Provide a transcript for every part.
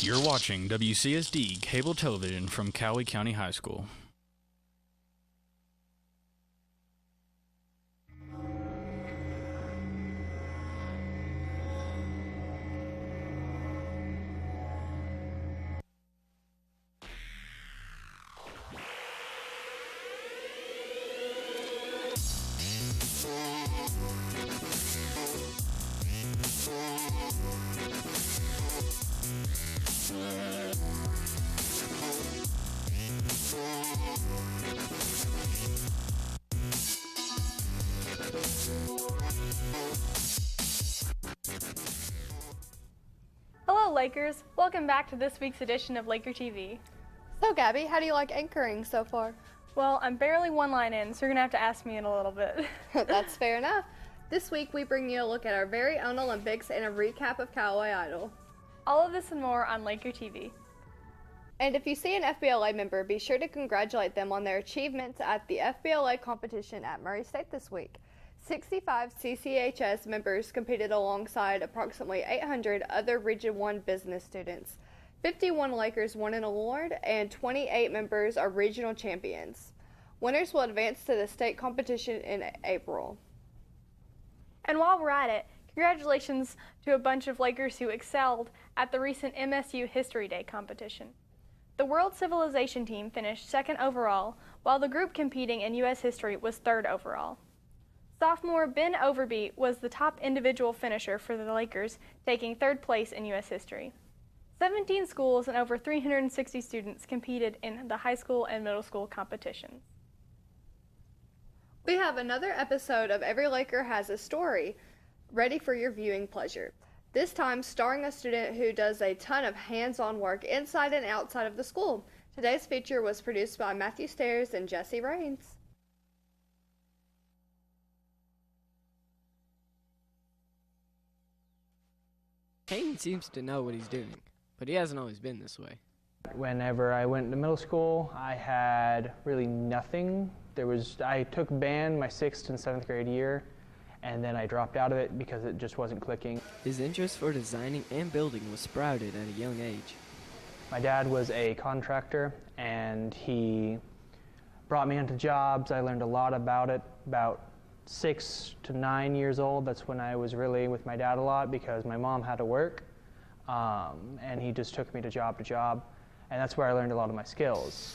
You're watching WCSD Cable Television from Calloway County High School. Hello Lakers, welcome back to this week's edition of Laker TV. So Gabby, how do you like anchoring so far? Well, I'm barely one line in, so you're gonna have to ask me in a little bit. That's fair enough. This week we bring you a look at our very own Olympics and a recap of Callaway Idol. All of this and more on Laker TV. And if you see an FBLA member, be sure to congratulate them on their achievements at the FBLA competition at Murray State this week. 65 CCHS members competed alongside approximately 800 other Region 1 business students. 51 Lakers won an award, and 28 members are regional champions. Winners will advance to the state competition in April. And while we're at it, congratulations to a bunch of Lakers who excelled at the recent MSU History Day competition. The World Civilization team finished second overall, while the group competing in U.S. history was third overall. Sophomore Ben Overby was the top individual finisher for the Lakers, taking third place in U.S. history. 17 schools and over 360 students competed in the high school and middle school competitions. We have another episode of Every Laker Has a Story ready for your viewing pleasure. This time starring a student who does a ton of hands-on work inside and outside of the school. Today's feature was produced by Matthew Stairs and Jesse Raines. Hayden seems to know what he's doing, but he hasn't always been this way. Whenever I went to middle school, I had really nothing. I took band my 6th and 7th grade year, and then I dropped out of it because it just wasn't clicking. His interest for designing and building was sprouted at a young age. My dad was a contractor, and he brought me into jobs. I learned a lot about it. About 6 to 9 years old, that's when I was really with my dad a lot because my mom had to work, and he just took me to job, and that's where I learned a lot of my skills.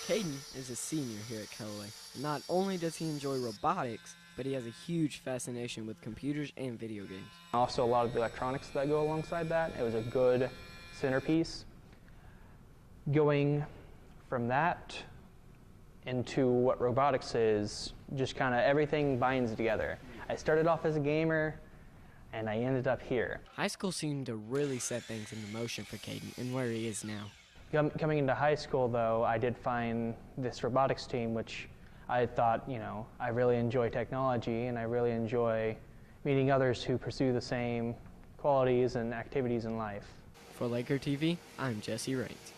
Caden is a senior here at Callaway. Not only does he enjoy robotics, but he has a huge fascination with computers and video games. Also a lot of the electronics that go alongside that. It was a good centerpiece. Going from that into what robotics is, just kind of everything binds together. I started off as a gamer, and I ended up here. High school seemed to really set things into motion for Caden and where he is now. Coming into high school, though, I did find this robotics team, which I thought, I really enjoy technology, and I really enjoy meeting others who pursue the same qualities and activities in life. For Laker TV, I'm Jesse Raines.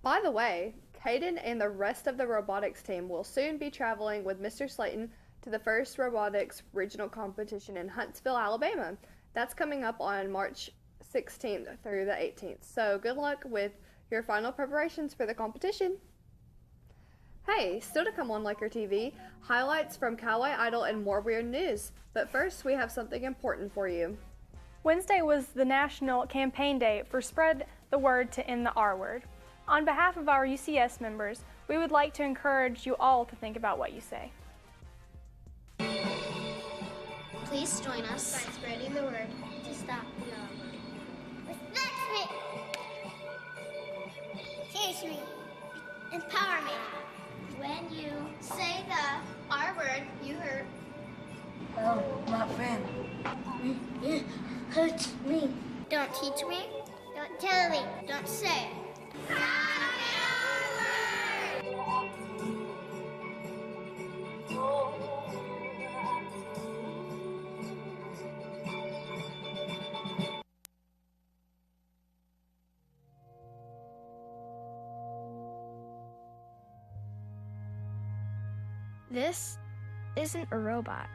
By the way, Caden and the rest of the robotics team will soon be traveling with Mr. Slayton to the first robotics regional competition in Huntsville, Alabama. That's coming up on March 16th through the 18th. So good luck with your final preparations for the competition. Hey, still to come on Laker TV, highlights from Callaway Idol and more weird news. But first, we have something important for you. Wednesday was the National Campaign Day for Spread the Word to End the R Word. On behalf of our UCS members, we would like to encourage you all to think about what you say. Please join us by spreading the word to stop the R word. Respect me. Teach me. Empower me. When you say the R word, you hurt. Oh, my friend. It hurts me. Don't teach me. Don't tell me. Don't say it. This isn't a robot.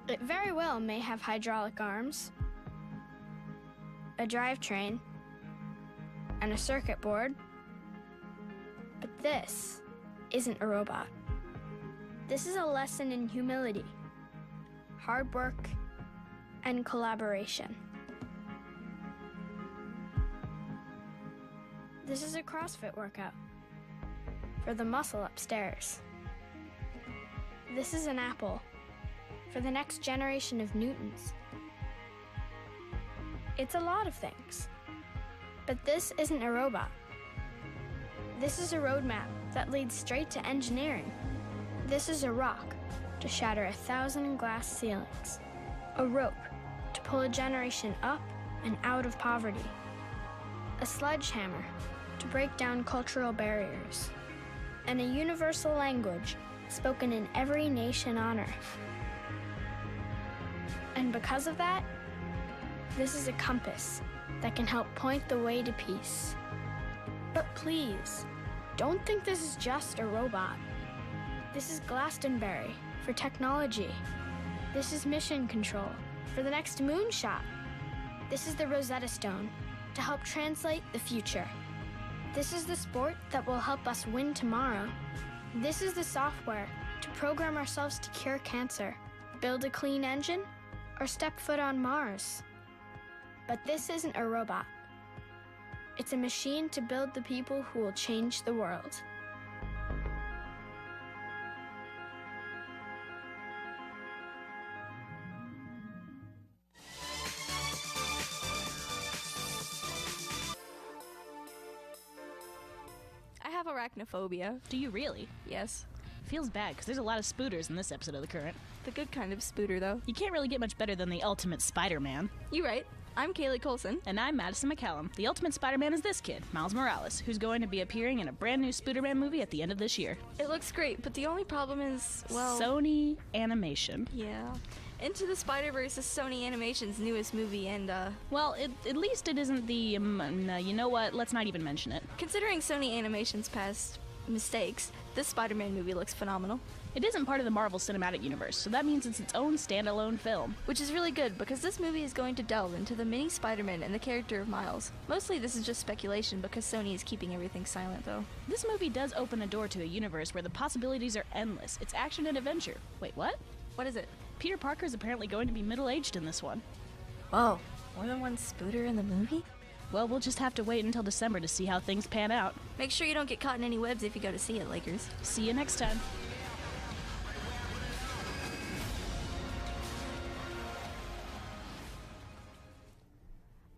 It very well may have hydraulic arms, a drivetrain, and a circuit board. But this isn't a robot. This is a lesson in humility, hard work, and collaboration. This is a CrossFit workout for the muscle upstairs. This is an apple for the next generation of Newtons. It's a lot of things, but this isn't a robot. This is a roadmap that leads straight to engineering. This is a rock to shatter 1,000 glass ceilings, a rope to pull a generation up and out of poverty, a sledgehammer to break down cultural barriers, and a universal language spoken in every nation on earth. And because of that, this is a compass that can help point the way to peace. But please, don't think this is just a robot. This is Glastonbury for technology. This is mission control for the next moonshot. This is the Rosetta Stone to help translate the future. This is the sport that will help us win tomorrow. This is the software to program ourselves to cure cancer, build a clean engine, or step foot on Mars. But this isn't a robot. It's a machine to build the people who will change the world. I have arachnophobia. Do you really? Yes. Feels bad, because there's a lot of spooters in this episode of The Current. The good kind of spooter, though. You can't really get much better than the ultimate Spider-Man. You right. I'm Kaylee Colson. And I'm Madison McCallum. The ultimate Spider-Man is this kid, Miles Morales, who's going to be appearing in a brand new Spooderman movie at the end of this year. It looks great, but the only problem is, well... Sony Animation. Yeah. Into the Spider-Verse is Sony Animation's newest movie, and, Well, at least it isn't the, you know what, let's not even mention it. Considering Sony Animation's past mistakes, this Spider-Man movie looks phenomenal. It isn't part of the Marvel Cinematic Universe, so that means it's its own standalone film. Which is really good, because this movie is going to delve into the mini Spider-Man and the character of Miles. Mostly this is just speculation, because Sony is keeping everything silent, though. This movie does open a door to a universe where the possibilities are endless. It's action and adventure. Wait, what? What is it? Peter Parker is apparently going to be middle-aged in this one. Whoa, more than one spooter in the movie? Well, we'll just have to wait until December to see how things pan out. Make sure you don't get caught in any webs if you go to see it, Lakers. See you next time.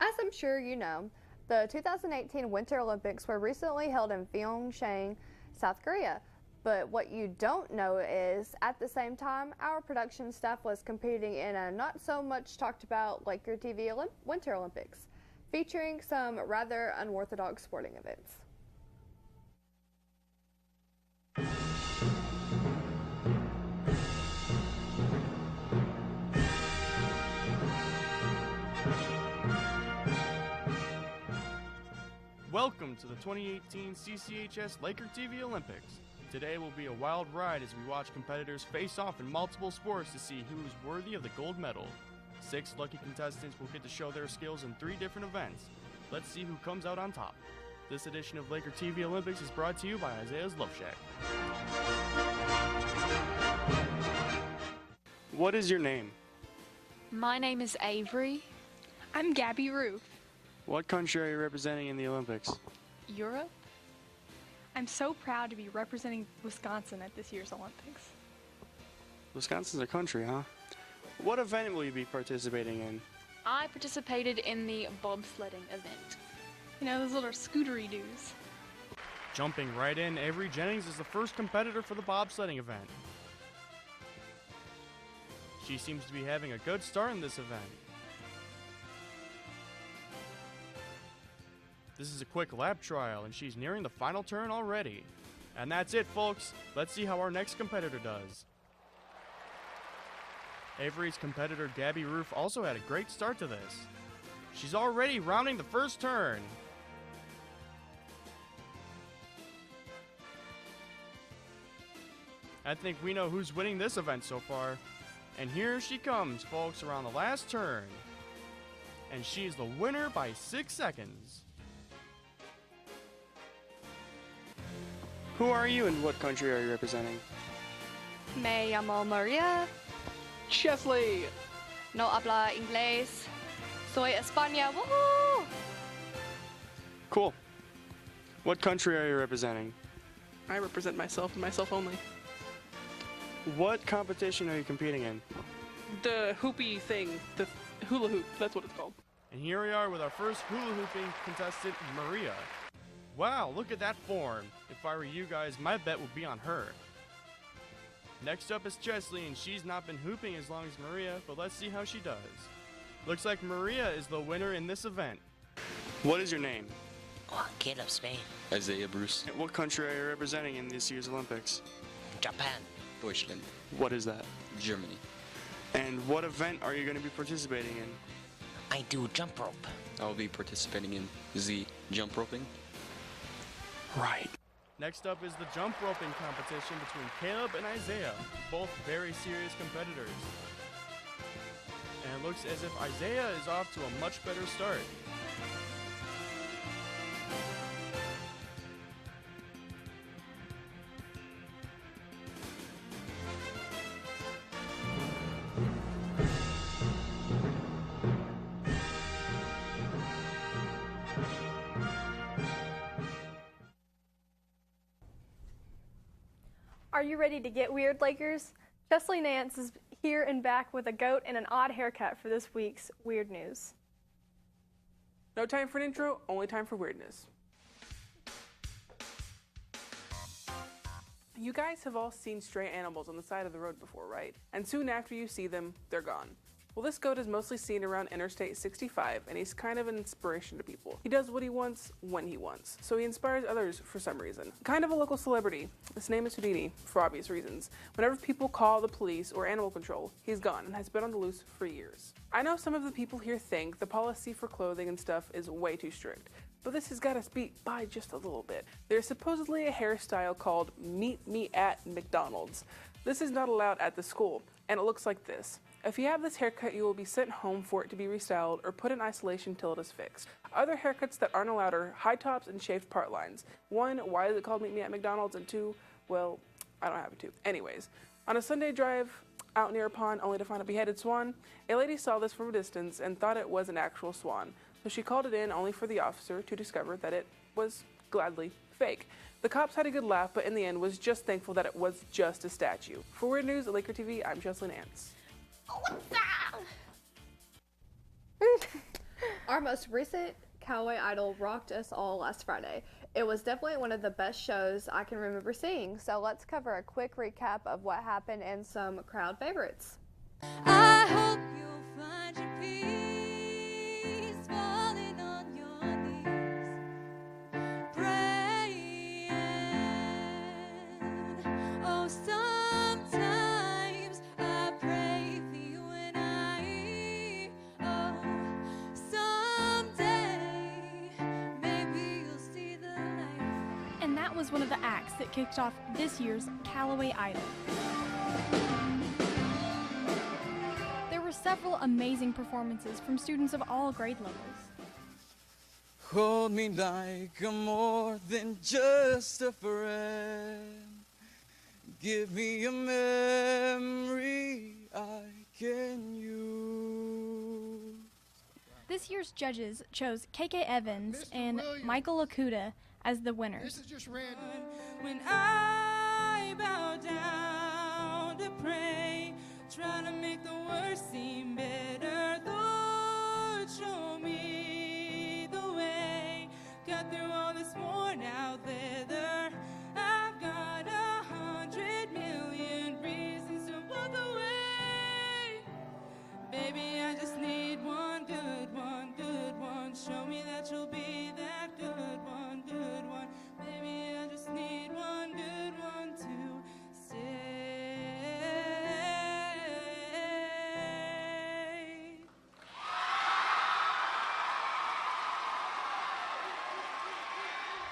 As I'm sure you know, the 2018 Winter Olympics were recently held in Pyeongchang, South Korea. But what you don't know is, at the same time, our production staff was competing in a not so much talked about LakerTV Winter Olympics, featuring some rather unorthodox sporting events. Welcome to the 2018 CCHS LakerTV Olympics. Today will be a wild ride as we watch competitors face off in multiple sports to see who is worthy of the gold medal. 6 lucky contestants will get to show their skills in 3 different events. Let's see who comes out on top. This edition of LakerTV Olympics is brought to you by Isaiah's Love Shack. What is your name? My name is Avery. I'm Gabby Roof. What country are you representing in the Olympics? Europe? I'm so proud to be representing Wisconsin at this year's Olympics. Wisconsin's a country, huh? What event will you be participating in? I participated in the bobsledding event. You know, those little scootery dudes. Jumping right in, Avery Jennings is the first competitor for the bobsledding event. She seems to be having a good start in this event. This is a quick lap trial, and she's nearing the final turn already. And that's it, folks. Let's see how our next competitor does. Avery's competitor, Gabby Roof, also had a great start to this. She's already rounding the first turn. I think we know who's winning this event so far. And here she comes, folks, around the last turn. And she's the winner by 6 seconds. Who are you and what country are you representing? Me llamo Maria. Chesley. No habla inglés. Soy España. Woohoo! Cool. What country are you representing? I represent myself and myself only. What competition are you competing in? The hoopy thing, the hula hoop, that's what it's called. And here we are with our first hula hooping contestant, Maria. Wow, look at that form. If I were you guys, my bet would be on her. Next up is Chesley, and she's not been hooping as long as Maria, but let's see how she does. Looks like Maria is the winner in this event. What is your name? Oh, Caleb Spain. Isaiah Bruce. And what country are you representing in this year's Olympics? Japan. Deutschland. What is that? Germany. And what event are you going to be participating in? I do jump rope. I'll be participating in the jump roping. Right. Next up is the jump roping competition between Caleb and Isaiah, both very serious competitors. And it looks as if Isaiah is off to a much better start. Are you ready to get weird, Lakers? Chesley Nance is here and back with a goat and an odd haircut for this week's Weird News. No time for an intro, only time for weirdness. You guys have all seen stray animals on the side of the road before, right? And soon after you see them, they're gone. Well, this goat is mostly seen around Interstate 65, and he's kind of an inspiration to people. He does what he wants, when he wants, so he inspires others for some reason. Kind of a local celebrity. His name is Houdini, for obvious reasons. Whenever people call the police or animal control, he's gone and has been on the loose for years. I know some of the people here think the policy for clothing and stuff is way too strict, but this has got us beat by just a little bit. There's supposedly a hairstyle called Meet Me at McDonald's. This is not allowed at the school, and it looks like this. If you have this haircut, you will be sent home for it to be restyled or put in isolation till it is fixed. Other haircuts that aren't allowed are high tops and shaved part lines. 1, why is it called Meet Me at McDonald's? And 2, well, I don't have a 2. Anyways, on a Sunday drive out near a pond only to find a beheaded swan, a lady saw this from a distance and thought it was an actual swan. So she called it in only for the officer to discover that it was gladly fake. The cops had a good laugh, but in the end was just thankful that it was just a statue. For Weird News at Laker TV, I'm Chesley Nance. Our most recent Calloway Idol rocked us all last Friday. It was definitely one of the best shows I can remember seeing, so let's cover a quick recap of what happened and some crowd favorites. I hope you'll find your peace, falling on your knees, praying. Oh, sometimes I pray for you and I. Oh, someday maybe you'll see the light. And that was one of the acts that kicked off this year's Calloway Idol. There were several amazing performances from students of all grade levels. Hold me like I'm more than just a friend. Give me a memory I can use. This year's judges chose KK Evans and Michael Okuda as the winners. This is just random. When I bow down to pray, trying to make the worst seem better, Lord, show me the way. Got through all this worn out leather. I've got 100 million reasons to walk away. Baby, I just need one good one, good one. Show me that you'll be that good one, good one. Baby, I just need one good one to say.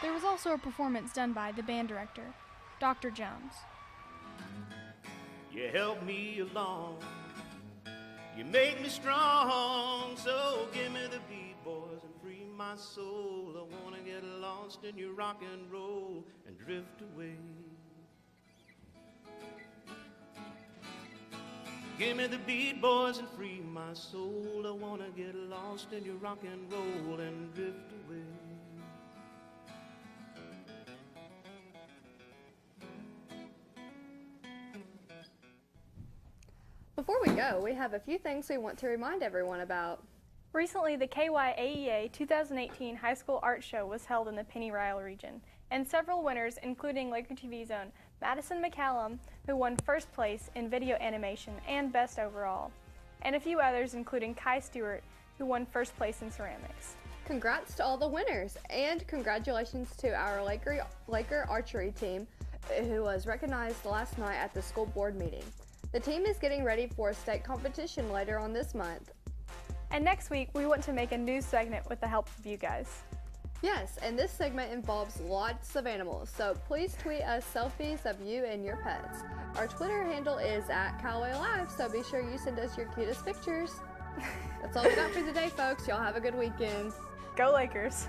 There was also a performance done by the band director, Dr. Jones. You help me along You make me strong, so give me the beat, boys, and free my soul. I wanna get lost in your rock and roll and drift away. Give me the beat, boys, and free my soul. I wanna get lost in your rock and roll and drift away. Before we go, we have a few things we want to remind everyone about. Recently, the KYAEA 2018 High School Art Show was held in the Penny Ryle region, and several winners, including Laker TV's own Madison McCallum, who won first place in video animation and best overall, and a few others, including Kai Stewart, who won first place in ceramics. Congrats to all the winners, and congratulations to our Laker archery team, who was recognized last night at the school board meeting. The team is getting ready for a state competition later on this month. And next week, we want to make a news segment with the help of you guys. Yes, and this segment involves lots of animals, so please tweet us selfies of you and your pets. Our Twitter handle is @Calloway Live, so be sure you send us your cutest pictures. That's all we got for today, folks. Y'all have a good weekend. Go Lakers!